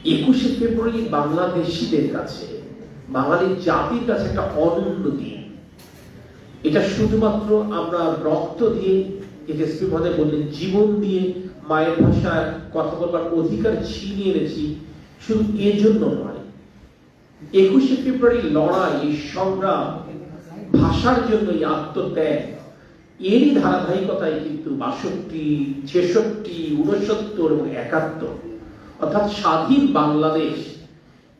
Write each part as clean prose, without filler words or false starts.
21শে ফেব্রুয়ারি বাংলাদেশিদের কাছে, বাঙালি জাতির কাছে একটা অনন্য দিন। এটা শুধুমাত্র আমরা রক্ত দিয়ে, এসপি মহোদয় বললেন জীবন দিয়ে মায়ের ভাষায় কথা বলবার অধিকার ছিনিয়ে এনেছি, শুধু এজন্য নয়। 21শে ফেব্রুয়ারি লড়াই, এই সংগ্রাম, ভাষার জন্য এই আত্মত্যাগ, এরই ধারাবাহিকতায় কিন্তু 62, 66, 69 এবং 71 অর্থাৎ স্বাধীন বাংলাদেশ,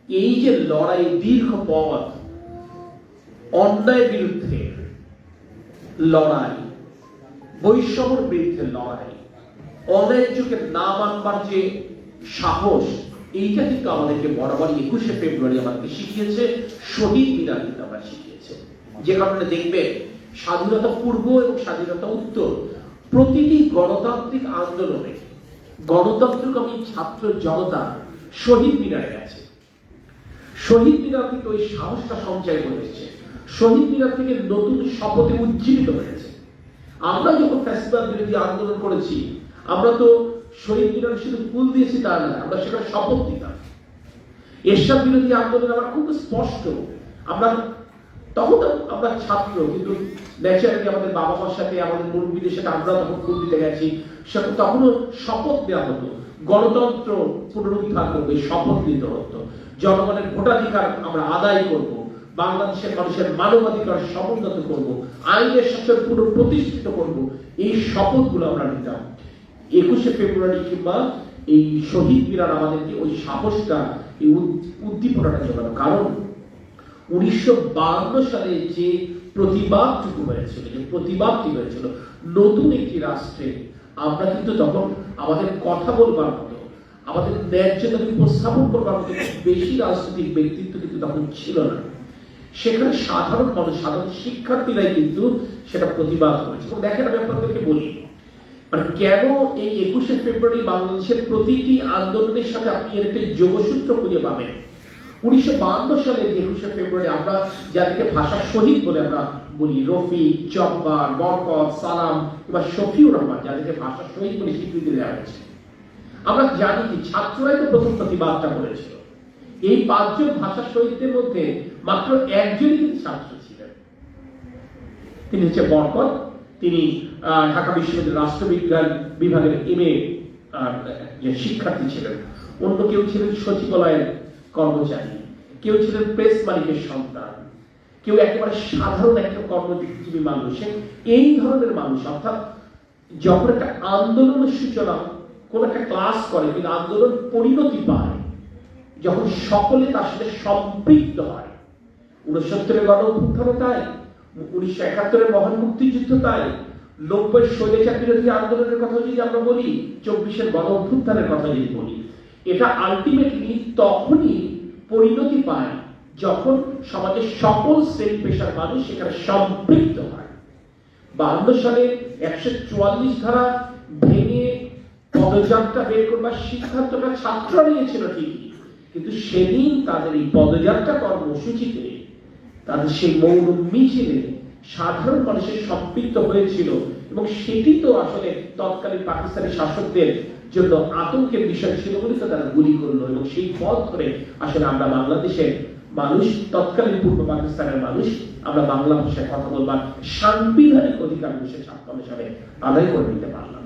এই যে লড়াই, দীর্ঘ পথ, অন্যায়ের বিরুদ্ধে লড়াই, বৈষম্যের বিরুদ্ধে লড়াই, অন্যায্যকে না মানবার যে সাহস, এইটা কিন্তু আমাদেরকে বরাবর 21শে ফেব্রুয়ারি আমাদেরকে শিখিয়েছে, শহীদ মিনার কিন্তু আমরা শিখিয়েছে। যে কারণে দেখবে স্বাধীনতা পূর্ব এবং স্বাধীনতা উত্তর প্রতিটি গণতান্ত্রিক আন্দোলনে গণতন্ত্রকামী ছাত্র জনতা শহীদ মিনারে গেছে। শহীদ মিনার থেকে ওই সাহসটা সঞ্চয় করেছে, শহীদ মিনার থেকে নতুন শপথে উজ্জীবিত হয়েছে। আমরা যখন ফ্যাসিবাদ বিরোধী আন্দোলন করেছি, আমরা তো শহীদ মিনার শুধু ফুল দিয়েছি তা না, আমরা সেখানে শপথ দিতাম। এরশাদ বিরোধী আন্দোলন আমার খুব স্পষ্ট, আমরা তখন আমরা ছাত্র, কিন্তু ন্যাচারালি আমাদের বাবা মার সাথে, আমাদের মুরব্বীদের সাথে আমরা তখন ফুল দিতে গেছি, তখনও শপথ দেওয়া হতো, গণতন্ত্র পুনরুদ্ধার করবে, শপথ দিতে হতো, জনগণের ভোটাধিকার আমরা আদায় করব, বাংলাদেশের মানুষের মানবাধিকার সমুন্নত করব, আইনের শাসন পুনঃপ্রতিষ্ঠিত করব, এই শপথগুলো আমরা নিতাম। 21শে ফেব্রুয়ারি কিংবা এই শহীদ মিনার আমাদেরকে ওই সাহসটা, এই উদ্দীপনাটা জোগানো। কারণ 1952 সালে যে প্রতিবাদটুকু হয়েছিল, যে প্রতিবাদটি হয়েছিল নতুন একটি রাষ্ট্রে, আমরা কিন্তু তখন আমাদের কথা বলবার মতো, আমাদের ন্যায্য দাবি উপস্থাপন করবার মতো বেশি রাজনৈতিক ব্যক্তিত্ব কিন্তু তখন ছিল না। সেখানে সাধারণ মানুষ, সাধারণ শিক্ষার্থীরাই কিন্তু সেটা প্রতিবাদ করেছে। দেখেন, আমি আপনাদেরকে বলি, মানে কেন এই 21শে ফেব্রুয়ারি বাংলাদেশের প্রতিটি আন্দোলনের সাথে আপনি এর একটা যোগসূত্র খুঁজে পাবেন। 1952 সালে 21শে ফেব্রুয়ারি আমরা যাদেরকে ভাষা শহীদ বলে আমরা বলি, রফিক, জব্বার, বরকত, সালাম কিংবা শফিউর রহমান, যাদেরকে ভাষা শহীদ বলে স্বীকৃতি দেওয়া হয়েছে, আমরা জানি কি ছাত্ররাই তো প্রথম প্রতিবাদটা করেছিল। এই 5 জন ভাষা শহীদদের মধ্যে মাত্র একজনই কিন্তু ছাত্র ছিলেন, তিনি হচ্ছে বরকত। তিনি ঢাকা বিশ্ববিদ্যালয়ের রাষ্ট্রবিজ্ঞান বিভাগের MA যে শিক্ষার্থী ছিলেন। অন্য কেউ ছিলেন সচিবালয়ের কর্মচারী, কেউ ছিলেন প্রেস মালিকের সন্তান, কেউ একেবারে সাধারণ একটা কর্মজীবী মানুষ। এই ধরনের মানুষ, অর্থাৎ যখন একটা আন্দোলনের সূচনা, কোন একটা ক্লাস করে, কিন্তু আন্দোলন পরিণতি পায় যখন সকলে তার সাথে সম্পৃক্ত হয়। 69-এর গণ অভ্যুত্থানও তাই, 1971-এর মহান মুক্তিযুদ্ধ তাই, 90-এর স্বৈরাচার বিরোধী আন্দোলনের কথা যদি আমরা বলি, 24-এর গণ অভ্যুত্থানের কথা যদি বলি, এটা আলটিমেটলি তখনই পরিণতি পায় যখন সমাজের সকল শ্রেণী পেশার মানুষ সেখানে সম্পৃক্ত হয়। 52 সালে 144 ধারা ভেঙে পদযাত্রা বের করবার সিদ্ধান্তটা ছাত্ররা নিয়েছিল ঠিকই, কিন্তু সেদিন তাদের এই পদযাত্রা কর্মসূচিতে, তাদের সেই মৌন মিছিলে সাধারণ মানুষের সম্পৃক্ত হয়েছিল, এবং সেটি তো আসলে তৎকালীন পাকিস্তানি শাসকদের জন্য আতঙ্কের বিষয় ছিল বলে তো তারা গুলি করলো। এবং সেই পথ ধরে আসলে আমরা বাংলাদেশের মানুষ, তৎকালীন পূর্ব পাকিস্তানের মানুষ, আমরা বাংলা ভাষায় কথা বলবার সাংবিধানিক অধিকার 1956 সালে আদায় করে নিতে পারলাম।